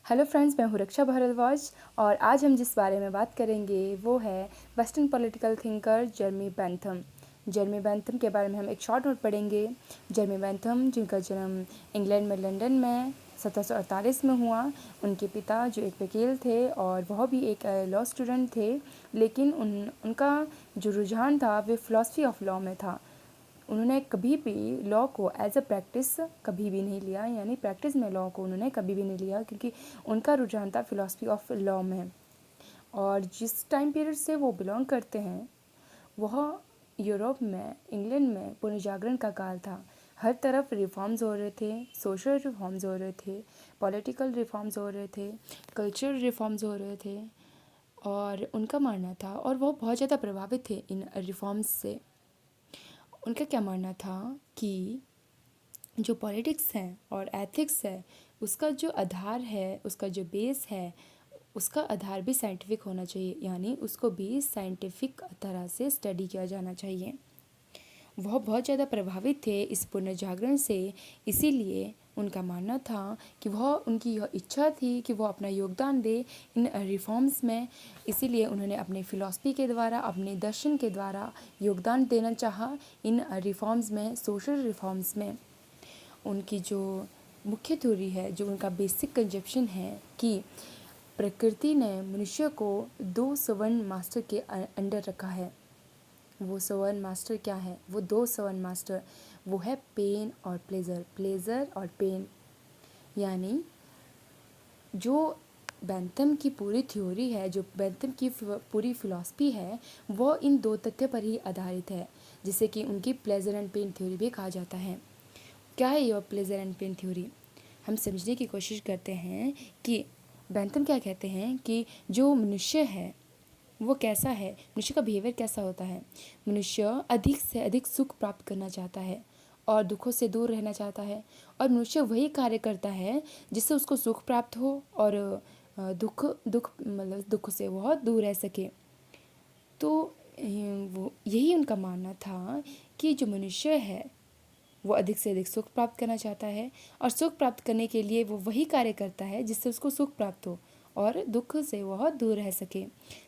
Hello friends, मैं हूँ रक्षा भारद्वाज और आज हम जिस बारे में बात करेंगे वो है western political thinker Jeremy Bentham. Jeremy Bentham के बारे में हम एक शॉर्ट नोट पढ़ेंगे। जेरेमी बेंथम, जिनका जन्म इंग्लैंड में लंदन में 1748 में हुआ। उनके पिता जो एक वकील थे और वह भी एक लॉ स्टूडेंट थे, लेकिन उनका जो रुझान था वो फ़िलासफ़ी ऑफ लॉ में था। उन्होंने कभी भी लॉ को एज अ प्रैक्टिस कभी भी नहीं लिया, यानी प्रैक्टिस में लॉ को उन्होंने कभी भी नहीं लिया, क्योंकि उनका रुझान था फ़िलासफ़ी ऑफ लॉ में। और जिस टाइम पीरियड से वो बिलोंग करते हैं वह यूरोप में, इंग्लैंड में पुनर्जागरण का काल था। हर तरफ रिफॉर्म्स हो रहे थे, सोशल रिफॉर्म्स हो रहे थे, पॉलिटिकल रिफॉर्म्स हो रहे थे, कल्चरल रिफॉर्म्स हो रहे थे, और उनका मानना था, और वो बहुत ज़्यादा प्रभावित थे इन रिफॉर्म्स से। उनका क्या मानना था कि जो पॉलिटिक्स है और एथिक्स है उसका जो आधार है, उसका जो बेस है, उसका आधार भी साइंटिफिक होना चाहिए, यानी उसको भी साइंटिफिक तरह से स्टडी किया जाना चाहिए। वह बहुत ज़्यादा प्रभावित थे इस पुनर्जागरण से, इसीलिए उनका मानना था कि वह, उनकी यह इच्छा थी कि वह अपना योगदान दे इन रिफॉर्म्स में। इसीलिए उन्होंने अपने फ़िलासफ़ी के द्वारा, अपने दर्शन के द्वारा योगदान देना चाहा इन रिफॉर्म्स में, सोशल रिफॉर्म्स में। उनकी जो मुख्य थ्योरी है, जो उनका बेसिक कंसेप्शन है कि प्रकृति ने मनुष्य को 2 सवर्ण मास्टर के अंडर रखा है। वो सवर्ण मास्टर क्या है? वो 2 सवर्ण मास्टर, वो है पेन और प्लेज़र, प्लेज़र और पेन। यानी जो बेंथम की पूरी थ्योरी है, जो बेंथम की पूरी फिलॉसफी है, वो इन 2 तथ्य पर ही आधारित है, जिसे कि उनकी प्लेज़र एंड पेन थ्योरी भी कहा जाता है। क्या है यह प्लेज़र एंड पेन थ्योरी? हम समझने की कोशिश करते हैं कि बेंथम क्या कहते हैं कि जो मनुष्य है वो कैसा है, मनुष्य का बिहेवियर कैसा होता है। मनुष्य अधिक से अधिक सुख प्राप्त करना चाहता है और दुखों से दूर रहना चाहता है, और मनुष्य वही कार्य करता है जिससे उसको सुख प्राप्त हो और दुख से वह दूर रह सके। तो वो यही उनका मानना था कि जो मनुष्य है वो अधिक से अधिक सुख प्राप्त करना चाहता है, और सुख प्राप्त करने के लिए वो वही कार्य करता है जिससे उसको सुख प्राप्त हो और दुख से वह दूर रह सके।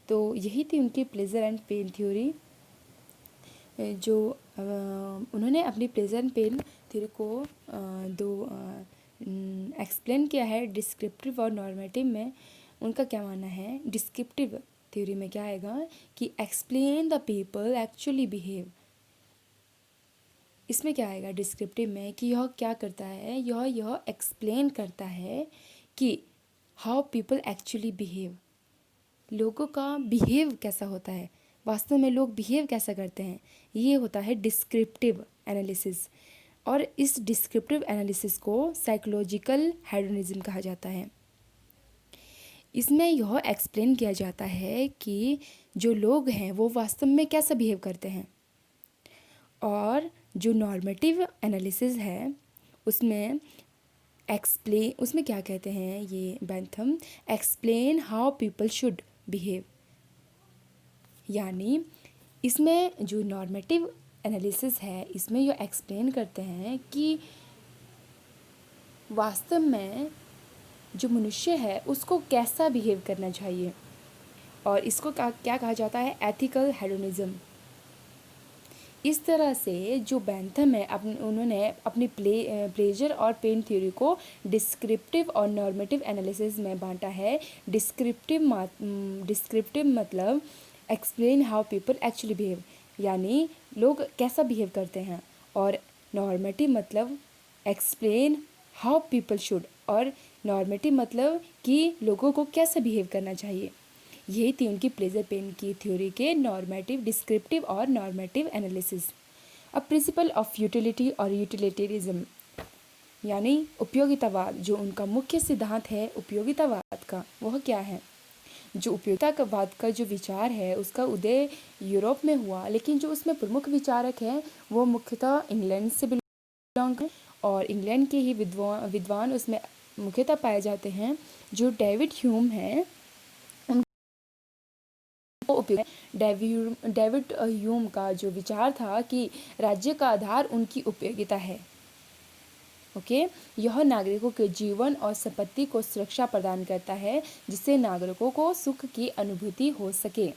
तो यही थी उनकी प्लेज़र एंड पेन थ्योरी। जो उन्होंने अपनी प्लेज़र एंड पेन थ्योरी को दो एक्सप्लेन किया है, डिस्क्रिप्टिव और नॉर्मेटिव में। उनका क्या मानना है? डिस्क्रिप्टिव थ्योरी में क्या आएगा कि explain the people actually behave. इसमें क्या आएगा डिस्क्रिप्टिव में कि यह क्या करता है, यह एक्सप्लेन करता है कि हाउ पीपल एक्चुअली बिहेव, लोगों का बिहेव कैसा होता है, वास्तव में लोग बिहेव कैसा करते हैं। ये होता है डिस्क्रिप्टिव एनालिसिस, और इस डिस्क्रिप्टिव एनालिसिस को साइकोलॉजिकल हेडोनिज्म कहा जाता है। इसमें यह एक्सप्लेन किया जाता है कि जो लोग हैं वो वास्तव में कैसा बिहेव करते हैं। और जो नॉर्मेटिव एनालिसिस है उसमें उसमें क्या कहते हैं ये Bentham, explain how people should behave. यानी इसमें जो नॉर्मेटिव एनालिसिस है इसमें ये एक्सप्लेन करते हैं कि वास्तव में जो मनुष्य है उसको कैसा बिहेव करना चाहिए, और इसको क्या कहा जाता है? Ethical hedonism. इस तरह से जो बेंथम है उन्होंने अपनी प्लेजर और पेन थ्योरी को डिस्क्रिप्टिव और नॉर्मेटिव एनालिसिस में बांटा है। डिस्क्रिप्टिव मतलब explain how people actually behave, यानी लोग कैसा बिहेव करते हैं, और नॉर्मेटिव मतलब एक्सप्लेन हाउ पीपल शुड, और नॉर्मेटिव मतलब कि लोगों को कैसा बिहेव करना चाहिए। यही थी उनकी प्लेजर पेन की थ्योरी के नॉर्मेटिव, डिस्क्रिप्टिव और नॉर्मेटिव एनालिसिस। अब प्रिंसिपल ऑफ यूटिलिटी और यूटिलिटेरिज्म यानी उपयोगितावाद, जो उनका मुख्य सिद्धांत है उपयोगितावाद का, वह क्या है? जो उपयोगितावाद का जो विचार है उसका उदय यूरोप में हुआ, लेकिन जो उसमें प्रमुख विचारक हैं वो मुख्यतः इंग्लैंड से बिलोंग करते हैं, और इंग्लैंड के ही विद्वान उसमें मुख्यतः पाए जाते हैं। जो डेविड ह्यूम है, डेविड ह्यूम का जो विचार था कि राज्य का आधार उनकी उपयोगिता है। ओके, यह नागरिकों के जीवन और संपत्ति को सुरक्षा प्रदान करता है जिससे नागरिकों को सुख की अनुभूति हो सके।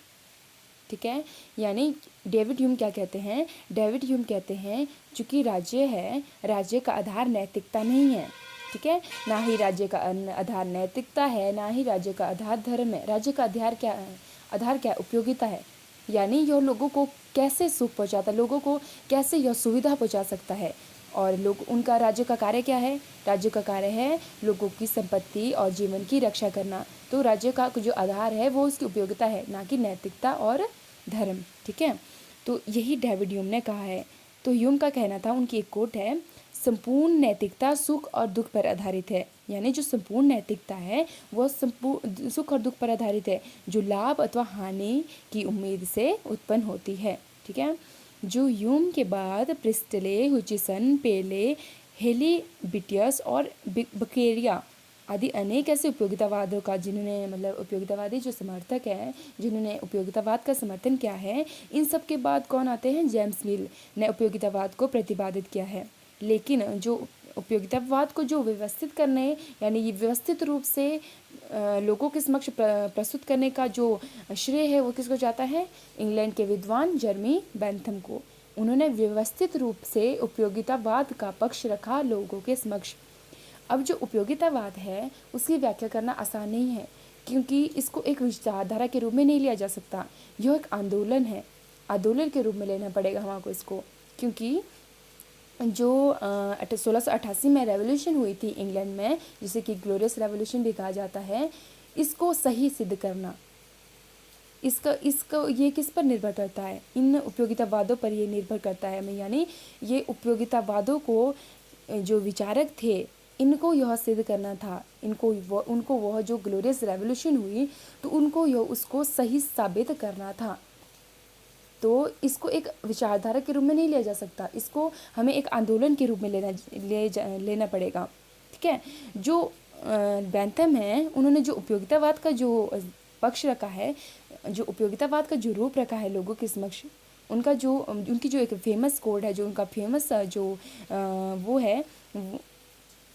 ठीक है, यानी डेविड ह्यूम क्या कहते हैं? डेविड ह्यूम कहते हैं चूँकि राज्य है, राज्य का आधार नैतिकता नहीं है। ठीक है, ना ही राज्य का आधार नैतिकता है, ना ही राज्य का आधार धर्म है। राज्य का आधार क्या है? आधार क्या है? उपयोगिता है। यानी यह लोगों को कैसे सुख पहुंचाता है, लोगों को कैसे यह सुविधा पहुंचा सकता है। और लोग, उनका राज्य का कार्य क्या है? राज्य का कार्य है लोगों की संपत्ति और जीवन की रक्षा करना। तो राज्य का जो आधार है वो उसकी उपयोगिता है, ना कि नैतिकता और धर्म। ठीक है, तो यही डेविड ह्यूम ने कहा है। तो ह्यूम का कहना था, उनकी एक कोट है, संपूर्ण नैतिकता सुख और दुख पर आधारित है। यानी जो संपूर्ण नैतिकता है वह संपूर्ण सुख और दुख पर आधारित है, जो लाभ अथवा हानि की उम्मीद से उत्पन्न होती है। ठीक है, जो ह्यूम के बाद प्रिस्टले, हुचिसन, पेले, हेलीबिटियस और बकेरिया आदि अनेक ऐसे उपयोगितावादों का, जिन्होंने मतलब उपयोगितावादी जो समर्थक हैं, जिन्होंने उपयोगितावाद का समर्थन किया है, इन सब के बाद कौन आते हैं? जेम्स मिल ने उपयोगितावाद को प्रतिपादित किया है। लेकिन जो उपयोगितावाद को जो व्यवस्थित करने, यानी ये व्यवस्थित रूप से लोगों के समक्ष प्रस्तुत करने का जो श्रेय है वो किसको जाता है? इंग्लैंड के विद्वान जर्मी बेंथम को। उन्होंने व्यवस्थित रूप से उपयोगितावाद का पक्ष रखा लोगों के समक्ष। अब जो उपयोगितावाद है उसकी व्याख्या करना आसान नहीं है, क्योंकि इसको एक विचारधारा के रूप में नहीं लिया जा सकता। यह एक आंदोलन है, आंदोलन के रूप में लेना पड़ेगा हमको इसको, क्योंकि जो 1688 में रेवोल्यूशन हुई थी इंग्लैंड में, जिसे कि ग्लोरियस रेवोल्यूशन भी कहा जाता है, इसको सही सिद्ध करना, इसको ये किस पर निर्भर करता है? इन उपयोगितावादों पर ये निर्भर करता है। यानी ये उपयोगितावादों को जो विचारक थे, इनको यह सिद्ध करना था, उनको वह जो ग्लोरियस रेवोल्यूशन हुई तो उनको यह उसको सही साबित करना था। तो इसको एक विचारधारा के रूप में नहीं लिया जा सकता, इसको हमें एक आंदोलन के रूप में लेना पड़ेगा। ठीक है, जो बेंथम है, उन्होंने जो उपयोगितावाद का जो पक्ष रखा है, जो उपयोगितावाद का जो रूप रखा है लोगों के समक्ष, उनकी जो एक फेमस कोड है, जो उनका फेमस वो है,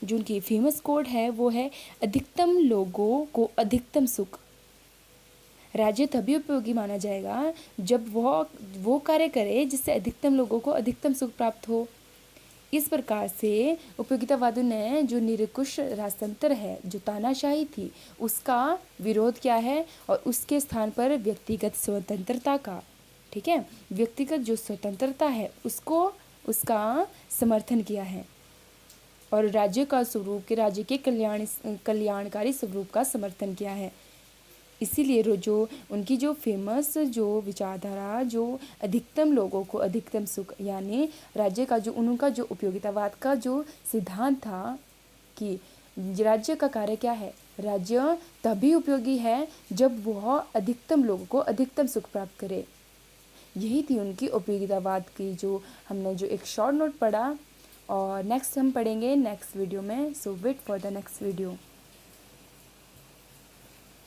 जो उनकी फेमस कोड है वो है, अधिकतम लोगों को अधिकतम सुख। राज्य तभी उपयोगी माना जाएगा जब वो कार्य करे जिससे अधिकतम लोगों को अधिकतम सुख प्राप्त हो। इस प्रकार से उपयोगितावादियों ने जो निरंकुश राजतंत्र है, जो तानाशाही थी, उसका विरोध किया है और उसके स्थान पर व्यक्तिगत स्वतंत्रता का, ठीक है, व्यक्तिगत जो स्वतंत्रता है उसका समर्थन किया है और राज्य के कल्याणकारी स्वरूप का समर्थन किया है। इसीलिए जो उनकी जो फेमस जो विचारधारा, जो अधिकतम लोगों को अधिकतम सुख, यानी राज्य का जो उनका जो उपयोगितावाद का जो सिद्धांत था कि राज्य का कार्य क्या है, राज्य तभी उपयोगी है जब वह अधिकतम लोगों को अधिकतम सुख प्राप्त करे। यही थी उनकी उपयोगितावाद की जो हमने जो एक शॉर्ट नोट पढ़ा, और नेक्स्ट हम पढ़ेंगे नेक्स्ट वीडियो में। So wait for the next video.